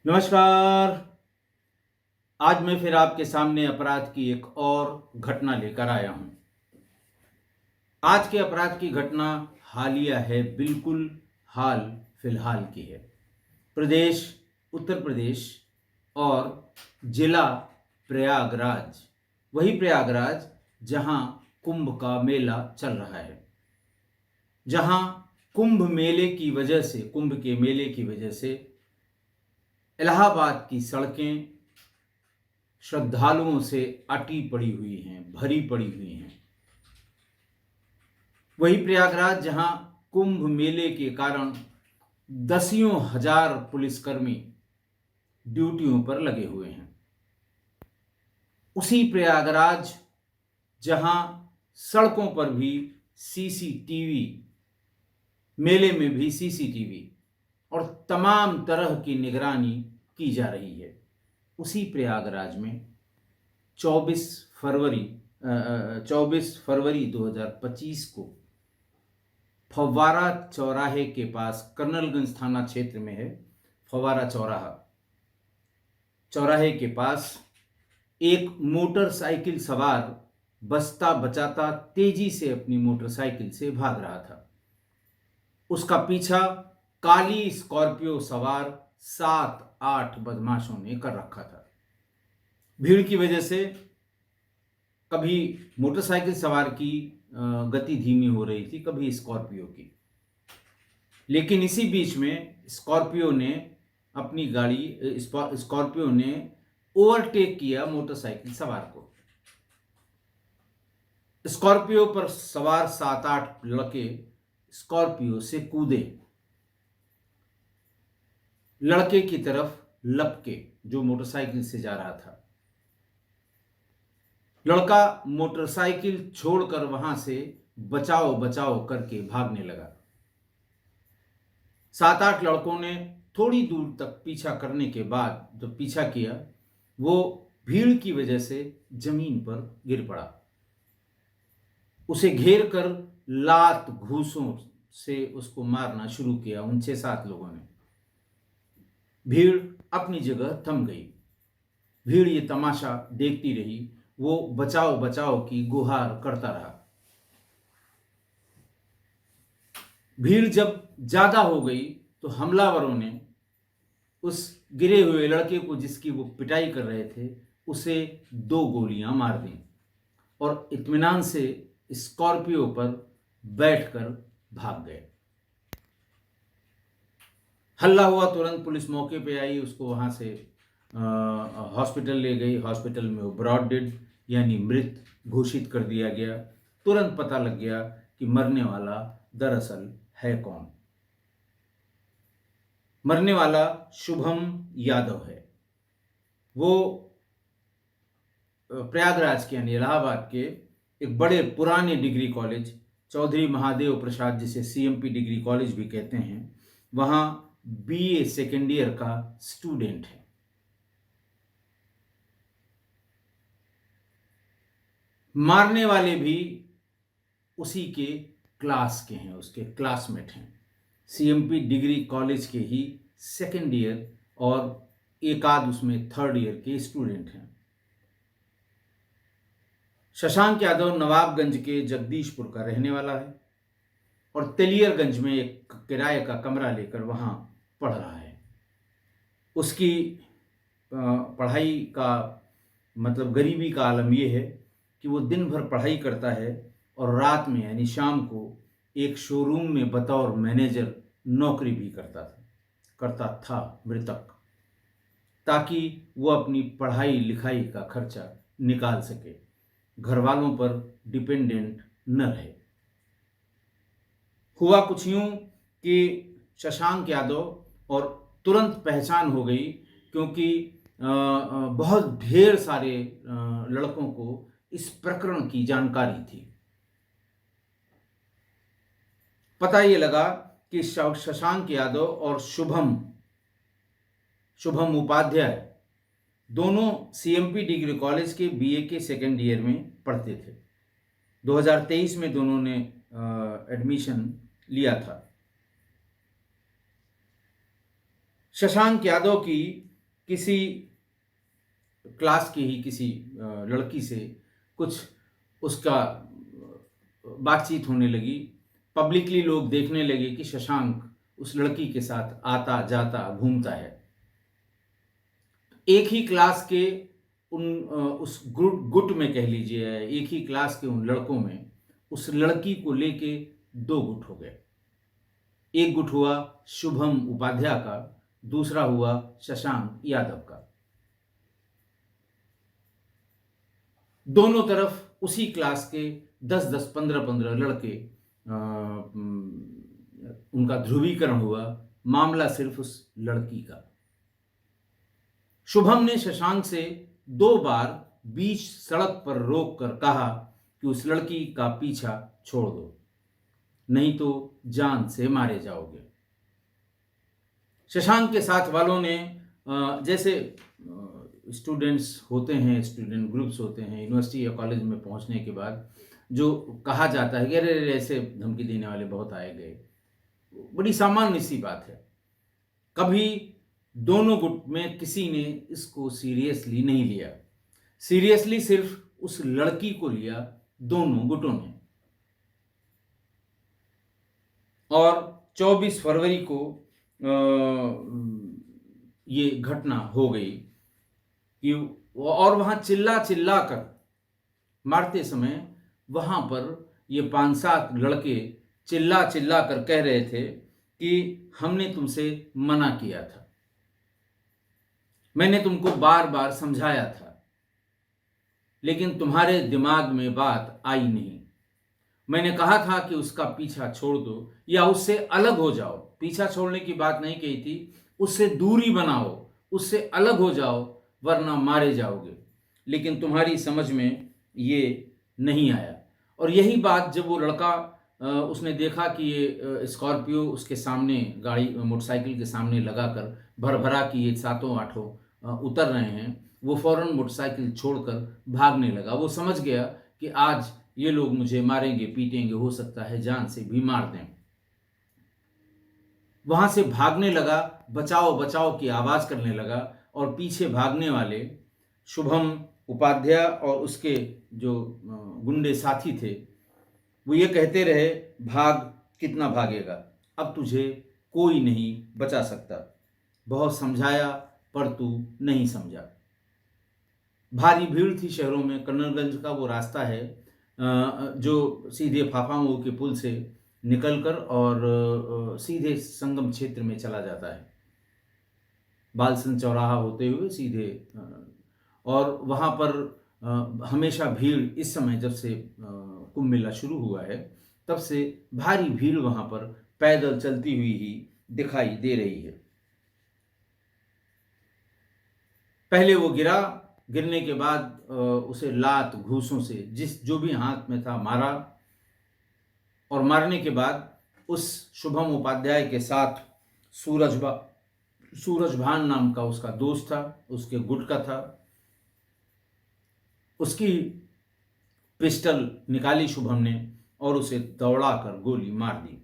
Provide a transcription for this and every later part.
नमस्कार। आज मैं फिर आपके सामने अपराध की एक और घटना लेकर आया हूं। आज के अपराध की घटना हालिया है, बिल्कुल हाल फिलहाल की है। प्रदेश उत्तर प्रदेश और जिला प्रयागराज, वही प्रयागराज जहां कुंभ का मेला चल रहा है, जहां कुंभ के मेले की वजह से इलाहाबाद की सड़कें श्रद्धालुओं से अटी पड़ी हुई हैं, भरी पड़ी हुई हैं। वही प्रयागराज जहां कुंभ मेले के कारण दसियों हजार पुलिसकर्मी ड्यूटियों पर लगे हुए हैं। उसी प्रयागराज जहां सड़कों पर भी सीसीटीवी, मेले में भी सीसीटीवी और तमाम तरह की निगरानी की जा रही है। उसी प्रयागराज में 24 फरवरी 2025 को फव्वारा चौराहे के पास, कर्नलगंज थाना क्षेत्र में है फव्वारा चौराहे के पास, एक मोटरसाइकिल सवार बचता बचाता तेजी से अपनी मोटरसाइकिल से भाग रहा था। उसका पीछा काली स्कॉर्पियो सवार 7-8 बदमाशों ने कर रखा था। भीड़ की वजह से कभी मोटरसाइकिल सवार की गति धीमी हो रही थी, कभी स्कॉर्पियो की। लेकिन इसी बीच में स्कॉर्पियो ने ओवरटेक किया मोटरसाइकिल सवार को। स्कॉर्पियो पर सवार 7-8 लड़के स्कॉर्पियो से कूदे, लड़के की तरफ लपके जो मोटरसाइकिल से जा रहा था। लड़का मोटरसाइकिल छोड़कर वहां से बचाओ बचाओ करके भागने लगा। 7-8 लड़कों ने थोड़ी दूर तक पीछा करने के बाद जो पीछा किया, वो भीड़ की वजह से जमीन पर गिर पड़ा। उसे घेर कर लात घूंसों से उसको मारना शुरू किया उन 6-7 लोगों ने। भीड़ अपनी जगह थम गई। भीड़ ये तमाशा देखती रही। वो बचाओ बचाओ की गुहार करता रहा। भीड़ जब ज्यादा हो गई तो हमलावरों ने उस गिरे हुए लड़के को, जिसकी वो पिटाई कर रहे थे, उसे 2 गोलियां मार दी और इत्मीनान से स्कॉर्पियो पर बैठकर भाग गए। हल्ला हुआ, तुरंत पुलिस मौके पे आई, उसको वहां से हॉस्पिटल ले गई। हॉस्पिटल में वो ब्रॉड डेड यानी मृत घोषित कर दिया गया। तुरंत पता लग गया कि मरने वाला दरअसल है कौन। मरने वाला शुभम यादव है। वो प्रयागराज के यानी इलाहाबाद के एक बड़े पुराने डिग्री कॉलेज, चौधरी महादेव प्रसाद, जिसे सीएमपी डिग्री कॉलेज भी कहते हैं, वहां बीए सेकेंड ईयर का स्टूडेंट है। मारने वाले भी उसी के क्लास के हैं, उसके क्लासमेट हैं, सीएमपी डिग्री कॉलेज के ही सेकेंड ईयर और एक आध उसमें थर्ड ईयर के स्टूडेंट हैं। शशांक यादव नवाबगंज के जगदीशपुर का रहने वाला है और तेलियरगंज में एक किराए का कमरा लेकर वहां पढ़ रहा है। उसकी पढ़ाई का मतलब गरीबी का आलम यह है कि वो दिन भर पढ़ाई करता है और रात में यानी शाम को एक शोरूम में बतौर मैनेजर नौकरी भी करता था मृतक, ताकि वो अपनी पढ़ाई लिखाई का खर्चा निकाल सके, घर वालों पर डिपेंडेंट न रहे। हुआ कुछ यूं कि शशांक यादव और तुरंत पहचान हो गई, क्योंकि बहुत ढेर सारे लड़कों को इस प्रकरण की जानकारी थी। पता ये लगा कि शशांक यादव और शुभम उपाध्याय दोनों सीएमपी डिग्री कॉलेज के बीए के सेकेंड ईयर में पढ़ते थे। 2023 में दोनों ने एडमिशन लिया था। शशांक यादव की किसी क्लास की ही किसी लड़की से कुछ उसका बातचीत होने लगी। पब्लिकली लोग देखने लगे कि शशांक उस लड़की के साथ आता जाता घूमता है। एक ही क्लास के उस गुट में कह लीजिए, एक ही क्लास के उन लड़कों में उस लड़की को लेके दो गुट हो गए। एक गुट हुआ शुभम उपाध्याय का, दूसरा हुआ शशांक यादव का। दोनों तरफ उसी क्लास के 10-10, 15-15 लड़के, उनका ध्रुवीकरण हुआ। मामला सिर्फ उस लड़की का। शुभम ने शशांक से 2 बार बीच सड़क पर रोक कर कहा कि उस लड़की का पीछा छोड़ दो, नहीं तो जान से मारे जाओगे। शशांक के साथ वालों ने, जैसे स्टूडेंट्स होते हैं, स्टूडेंट ग्रुप्स होते हैं, यूनिवर्सिटी या कॉलेज में पहुंचने के बाद जो कहा जाता है कि अरे ऐसे धमकी देने वाले बहुत आए गए, बड़ी सामान्य सी बात है। कभी दोनों गुट में किसी ने इसको सीरियसली नहीं लिया। सीरियसली सिर्फ उस लड़की को लिया दोनों गुटों ने। और 24 फरवरी को ये घटना हो गई कि और वहां चिल्ला चिल्ला कर मारते समय वहां पर ये 5-7 लड़के चिल्ला चिल्ला कर कह रहे थे कि हमने तुमसे मना किया था, मैंने तुमको बार बार समझाया था, लेकिन तुम्हारे दिमाग में बात आई नहीं। मैंने कहा था कि उसका पीछा छोड़ दो या उससे अलग हो जाओ। पीछा छोड़ने की बात नहीं कही थी, उससे दूरी बनाओ, उससे अलग हो जाओ, वरना मारे जाओगे। लेकिन तुम्हारी समझ में ये नहीं आया। और यही बात जब वो लड़का उसने देखा कि ये स्कॉर्पियो उसके सामने गाड़ी मोटरसाइकिल के सामने लगाकर भरभरा कि ये 7-8 उतर रहे हैं, वो फौरन मोटरसाइकिल छोड़कर भागने लगा। वो समझ गया कि आज ये लोग मुझे मारेंगे, पीटेंगे, हो सकता है जान से भी मार दें। वहां से भागने लगा, बचाओ बचाओ की आवाज करने लगा। और पीछे भागने वाले शुभम उपाध्याय और उसके जो गुंडे साथी थे, वो ये कहते रहे, भाग, कितना भागेगा, अब तुझे कोई नहीं बचा सकता। बहुत समझाया पर तू नहीं समझा। भारी भीड़ थी शहरों में। कर्नलगंज का वो रास्ता है जो सीधे फाफांगो के पुल से निकलकर और सीधे संगम क्षेत्र में चला जाता है, बालसन चौराहा होते हुए सीधे। और वहाँ पर हमेशा भीड़, इस समय जब से कुंभ मेला शुरू हुआ है तब से भारी भीड़ वहाँ पर पैदल चलती हुई ही दिखाई दे रही है। पहले वो गिरा, गिरने के बाद उसे लात घूसों से जो भी हाथ में था मारा। और मारने के बाद उस शुभम उपाध्याय के साथ सूरजभान नाम का उसका दोस्त था, उसके गुट का था, उसकी पिस्टल निकाली शुभम ने और उसे दौड़ाकर गोली मार दी।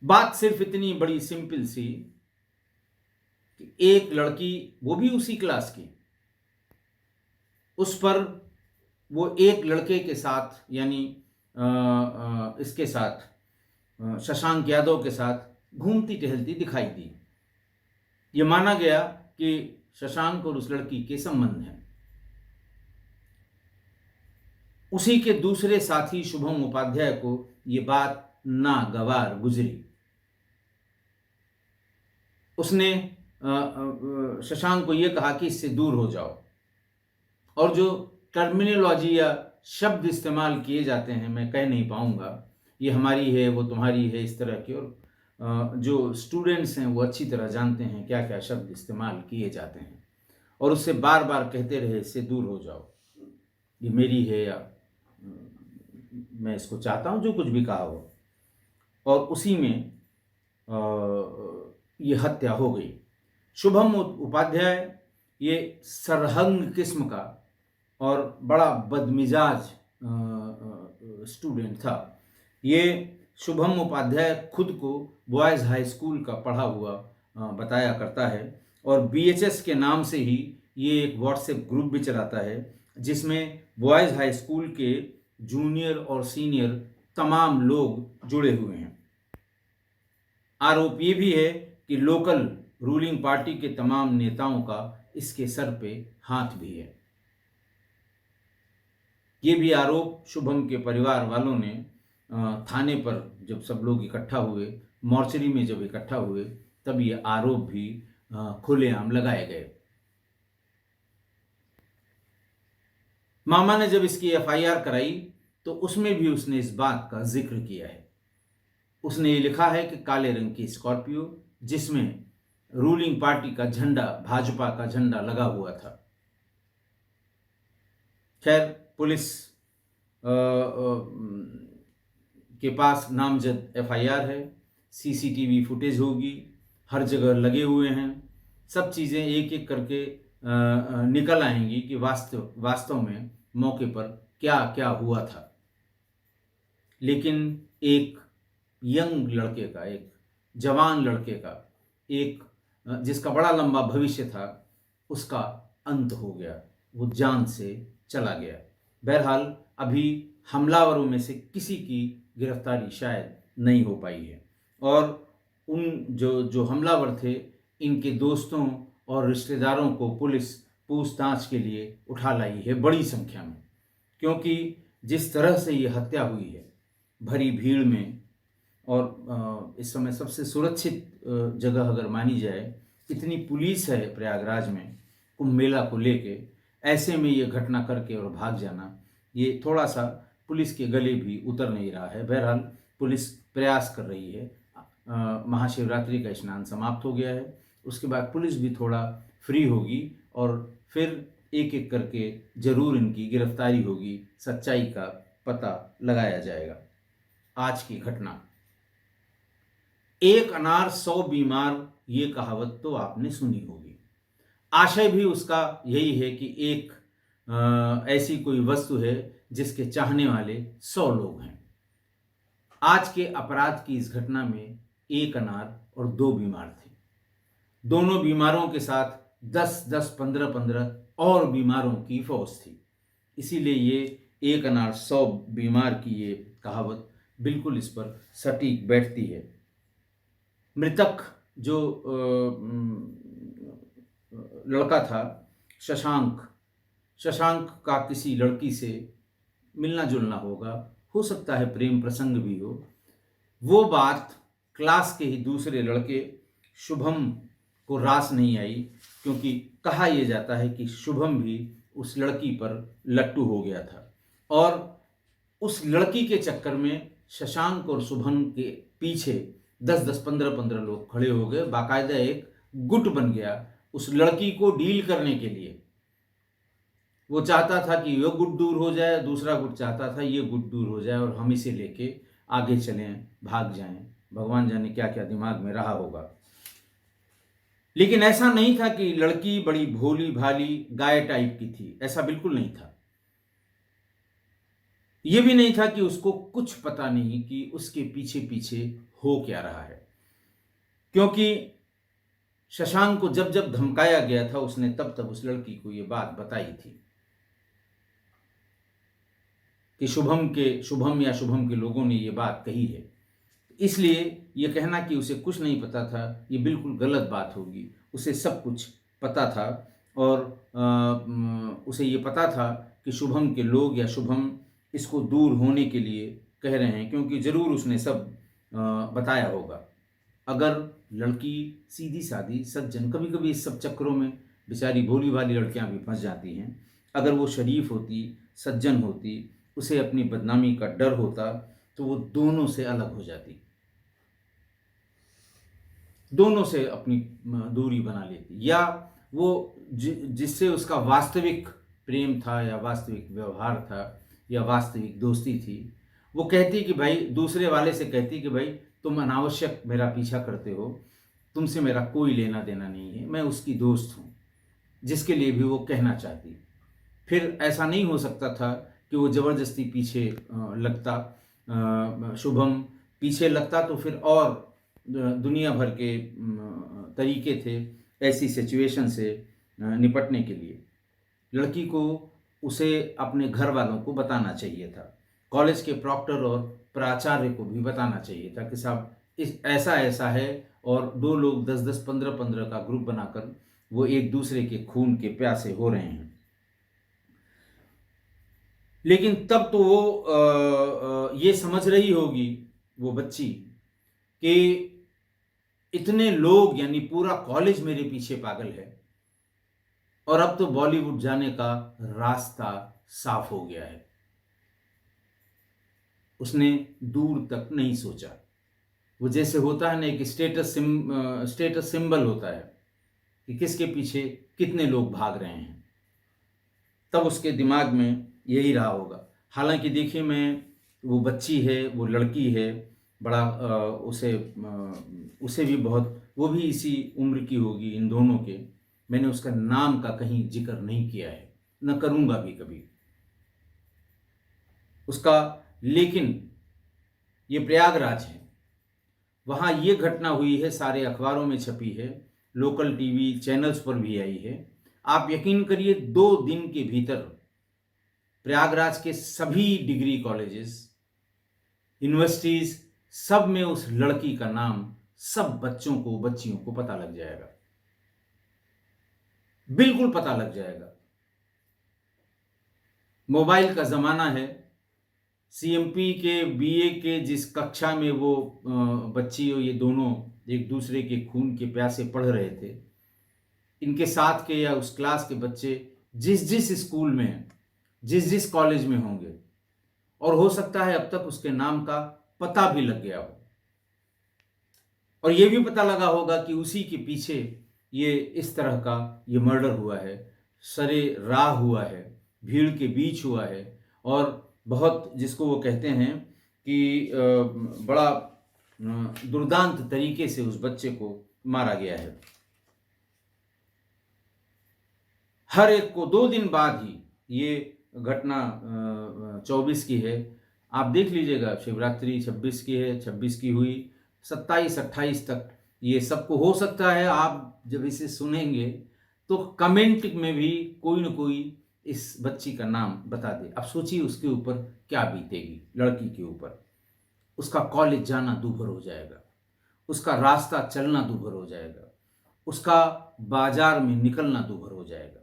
बात सिर्फ इतनी बड़ी सिंपल सी कि एक लड़की, वो भी उसी क्लास की, उस पर वो एक लड़के के साथ, यानी इसके साथ शशांक यादव के साथ घूमती टहलती दिखाई दी। ये माना गया कि शशांक और उस लड़की के संबंध हैं। उसी के दूसरे साथी शुभम उपाध्याय को ये बात नागवार गुजरी। उसने शशांक को यह कहा कि इससे दूर हो जाओ। और जो टर्मिनोलॉजी या शब्द इस्तेमाल किए जाते हैं मैं कह नहीं पाऊंगा, ये हमारी है वो तुम्हारी है, इस तरह के, और जो स्टूडेंट्स हैं वो अच्छी तरह जानते हैं क्या क्या शब्द इस्तेमाल किए जाते हैं। और उससे बार बार कहते रहे इससे दूर हो जाओ, ये मेरी है, या मैं इसको चाहता हूँ, जो कुछ भी कहा हो। और उसी में ये हत्या हो गई। शुभम उपाध्याय ये सरहंग किस्म का और बड़ा बदमिजाज स्टूडेंट था। ये शुभम उपाध्याय खुद को बॉयज़ हाई स्कूल का पढ़ा हुआ बताया करता है और बीएचएस के नाम से ही ये एक व्हाट्सएप ग्रुप भी चलाता है जिसमें बॉयज़ हाई स्कूल के जूनियर और सीनियर तमाम लोग जुड़े हुए हैं। आरोप ये भी है कि लोकल रूलिंग पार्टी के तमाम नेताओं का इसके सर पे हाथ भी है। ये भी आरोप शुभम के परिवार वालों ने थाने पर जब सब लोग इकट्ठा हुए, मॉर्चरी में जब इकट्ठा हुए, तब ये आरोप भी खुलेआम लगाए गए। मामा ने जब इसकी एफआईआर कराई तो उसमें भी उसने इस बात का जिक्र किया है। उसने ये लिखा है कि काले रंग की स्कॉर्पियो जिसमें रूलिंग पार्टी का झंडा, भाजपा का झंडा लगा हुआ था। खैर, पुलिस के पास नामजद एफआईआर है, सीसीटीवी फुटेज होगी, हर जगह लगे हुए हैं, सब चीज़ें एक एक करके निकल आएंगी कि वास्तव में मौके पर क्या क्या हुआ था। लेकिन एक यंग लड़के का, एक जवान लड़के का, एक जिसका बड़ा लंबा भविष्य था, उसका अंत हो गया, वो जान से चला गया। बहरहाल अभी हमलावरों में से किसी की गिरफ्तारी शायद नहीं हो पाई है और उन जो हमलावर थे, इनके दोस्तों और रिश्तेदारों को पुलिस पूछताछ के लिए उठा लाई है बड़ी संख्या में, क्योंकि जिस तरह से ये हत्या हुई है भरी भीड़ में, और इस समय सबसे सुरक्षित जगह अगर मानी जाए, इतनी पुलिस है प्रयागराज में कुंभ मेला को लेके, ऐसे में ये घटना करके और भाग जाना, ये थोड़ा सा पुलिस के गले भी उतर नहीं रहा है। बहरहाल पुलिस प्रयास कर रही है। महाशिवरात्रि का स्नान समाप्त हो गया है, उसके बाद पुलिस भी थोड़ा फ्री होगी और फिर एक एक करके जरूर इनकी गिरफ्तारी होगी, सच्चाई का पता लगाया जाएगा। आज की घटना, एक अनार 100 बीमार, ये कहावत तो आपने सुनी होगी। आशय भी उसका यही है कि एक ऐसी कोई वस्तु है जिसके चाहने वाले 100 लोग हैं। आज के अपराध की इस घटना में एक अनार और 2 बीमार थे। दोनों बीमारों के साथ 10-10, 15-15 और बीमारों की फौज थी। इसीलिए ये एक अनार 100 बीमार की ये कहावत बिल्कुल इस पर सटीक बैठती है। मृतक जो लड़का था शशांक का किसी लड़की से मिलना जुलना होगा, हो सकता है प्रेम प्रसंग भी हो। वो बात क्लास के ही दूसरे लड़के शुभम को रास नहीं आई, क्योंकि कहा यह जाता है कि शुभम भी उस लड़की पर लट्टू हो गया था और उस लड़की के चक्कर में शशांक और शुभम के पीछे 10-10, 15-15 लोग खड़े हो गए। बाकायदा एक गुट बन गया उस लड़की को डील करने के लिए। वो चाहता था कि ये गुट दूर हो जाए, दूसरा गुट चाहता था ये गुट दूर हो जाए और हम इसे लेके आगे चलें, भाग जाएं। भगवान जाने क्या क्या दिमाग में रहा होगा। लेकिन ऐसा नहीं था कि लड़की बड़ी भोली भाली गाय टाइप की थी, ऐसा बिल्कुल नहीं था। यह भी नहीं था कि उसको कुछ पता नहीं कि उसके पीछे पीछे हो क्या रहा है, क्योंकि शशांक को जब जब धमकाया गया था उसने तब तब उस लड़की को यह बात बताई थी कि शुभम या शुभम के लोगों ने यह बात कही है। इसलिए यह कहना कि उसे कुछ नहीं पता था, ये बिल्कुल गलत बात होगी। उसे सब कुछ पता था और उसे ये पता था कि शुभम के लोग या शुभम इसको दूर होने के लिए कह रहे हैं, क्योंकि ज़रूर उसने सब बताया होगा। अगर लड़की सीधी सादी सज्जन, कभी कभी इस सब चक्करों में बेचारी भोली भाली लड़कियां भी फंस जाती हैं, अगर वो शरीफ होती, सज्जन होती, उसे अपनी बदनामी का डर होता, तो वो दोनों से अलग हो जाती, दोनों से अपनी दूरी बना लेती, या वो जिससे उसका वास्तविक प्रेम था या वास्तविक व्यवहार था या वास्तविक दोस्ती थी, वो कहती कि भाई, दूसरे वाले से कहती कि भाई तुम अनावश्यक मेरा पीछा करते हो, तुमसे मेरा कोई लेना देना नहीं है, मैं उसकी दोस्त हूँ, जिसके लिए भी वो कहना चाहती। फिर ऐसा नहीं हो सकता था कि वो ज़बरदस्ती पीछे लगता शुभम, पीछे लगता तो फिर और दुनिया भर के तरीके थे ऐसी सिचुएशन से निपटने के लिए। लड़की को उसे अपने घर वालों को बताना चाहिए था, कॉलेज के प्रॉक्टर और प्राचार्य को भी बताना चाहिए था कि साहब इस ऐसा ऐसा है, और 2 लोग 10-10, 15-15 का ग्रुप बनाकर वो एक दूसरे के खून के प्यासे हो रहे हैं। लेकिन तब तो वो ये समझ रही होगी वो बच्ची कि इतने लोग यानी पूरा कॉलेज मेरे पीछे पागल है, और अब तो बॉलीवुड जाने का रास्ता साफ हो गया है। उसने दूर तक नहीं सोचा। वो जैसे होता है ना, एक स्टेटस सिंबल होता है कि किसके पीछे कितने लोग भाग रहे हैं, तब उसके दिमाग में यही रहा होगा। हालांकि देखिए, वो बच्ची है, वो लड़की है, बड़ा उसे भी बहुत, वो भी इसी उम्र की होगी इन दोनों के। मैंने उसका नाम का कहीं जिक्र नहीं किया है, न करूँगा भी कभी उसका। लेकिन ये प्रयागराज है, वहाँ ये घटना हुई है, सारे अखबारों में छपी है, लोकल टीवी चैनल्स पर भी आई है। आप यकीन करिए 2 दिन के भीतर प्रयागराज के सभी डिग्री कॉलेजेस, यूनिवर्सिटीज, सब में उस लड़की का नाम सब बच्चियों को पता लग जाएगा, बिल्कुल पता लग जाएगा। मोबाइल का ज़माना है। सीएमपी के बीए के जिस कक्षा में वो बच्ची और ये दोनों एक दूसरे के खून के प्यासे पढ़ रहे थे, इनके साथ के या उस क्लास के बच्चे जिस स्कूल में हैं, जिस कॉलेज में होंगे, और हो सकता है अब तक उसके नाम का पता भी लग गया हो, और ये भी पता लगा होगा कि उसी के पीछे ये इस तरह का ये मर्डर हुआ है, सरे राह हुआ है, भीड़ के बीच हुआ है, और बहुत, जिसको वो कहते हैं कि बड़ा दुर्दांत तरीके से उस बच्चे को मारा गया है। हर एक को 2 दिन बाद ही ये घटना 24 की है, आप देख लीजिएगा। शिवरात्रि 26 की है, 26 की हुई, 27-28 तक ये सबको हो सकता है। आप जब इसे सुनेंगे तो कमेंट में भी कोई न कोई इस बच्ची का नाम बता दे। अब सोचिए उसके ऊपर क्या बीतेगी, लड़की के ऊपर। उसका कॉलेज जाना दूभर हो जाएगा, उसका रास्ता चलना दूभर हो जाएगा, उसका बाजार में निकलना दूभर हो जाएगा।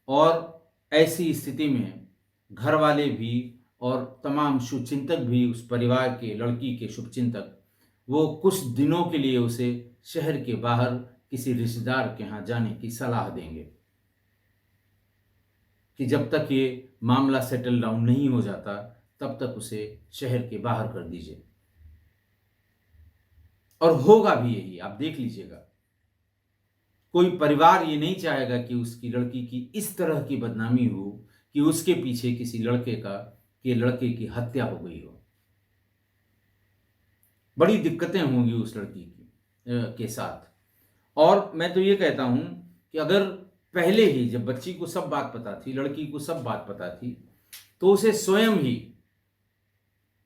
और ऐसी स्थिति में घर वाले भी और तमाम शुभचिंतक भी, उस परिवार के, लड़की के शुभचिंतक, वो कुछ दिनों के लिए उसे शहर के बाहर किसी रिश्तेदार के यहाँ जाने की सलाह देंगे कि जब तक ये मामला सेटल डाउन नहीं हो जाता तब तक उसे शहर के बाहर कर दीजिए। और होगा भी यही, आप देख लीजिएगा। कोई परिवार ये नहीं चाहेगा कि उसकी लड़की की इस तरह की बदनामी हो कि उसके पीछे किसी लड़के की हत्या हो गई हो। बड़ी दिक्कतें होंगी उस लड़की के साथ। और मैं तो ये कहता हूं कि अगर पहले ही, जब बच्ची को सब बात पता थी, लड़की को सब बात पता थी, तो उसे स्वयं ही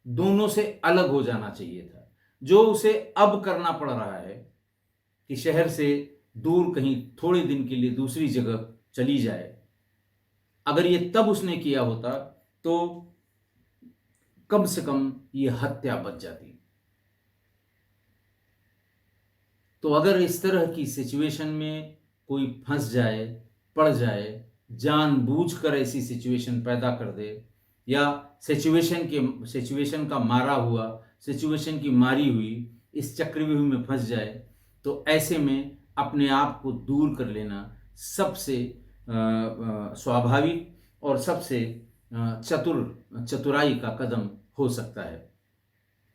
दोनों से अलग हो जाना चाहिए था। जो उसे अब करना पड़ रहा है कि शहर से दूर कहीं थोड़े दिन के लिए दूसरी जगह चली जाए, अगर ये तब उसने किया होता तो कम से कम ये हत्या बच जाती। तो अगर इस तरह की सिचुएशन में कोई फंस जाए, पड़ जाए, जानबूझकर ऐसी सिचुएशन पैदा कर दे, या सिचुएशन का मारा हुआ, सिचुएशन की मारी हुई इस चक्रव्यूह में फंस जाए, तो ऐसे में अपने आप को दूर कर लेना सबसे स्वाभाविक और सबसे चतुराई का कदम हो सकता है।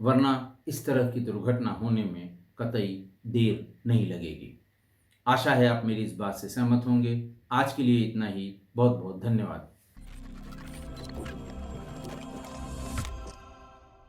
वरना इस तरह की दुर्घटना होने में कतई देर नहीं लगेगी। आशा है आप मेरी इस बात से सहमत होंगे। आज के लिए इतना ही। बहुत बहुत धन्यवाद।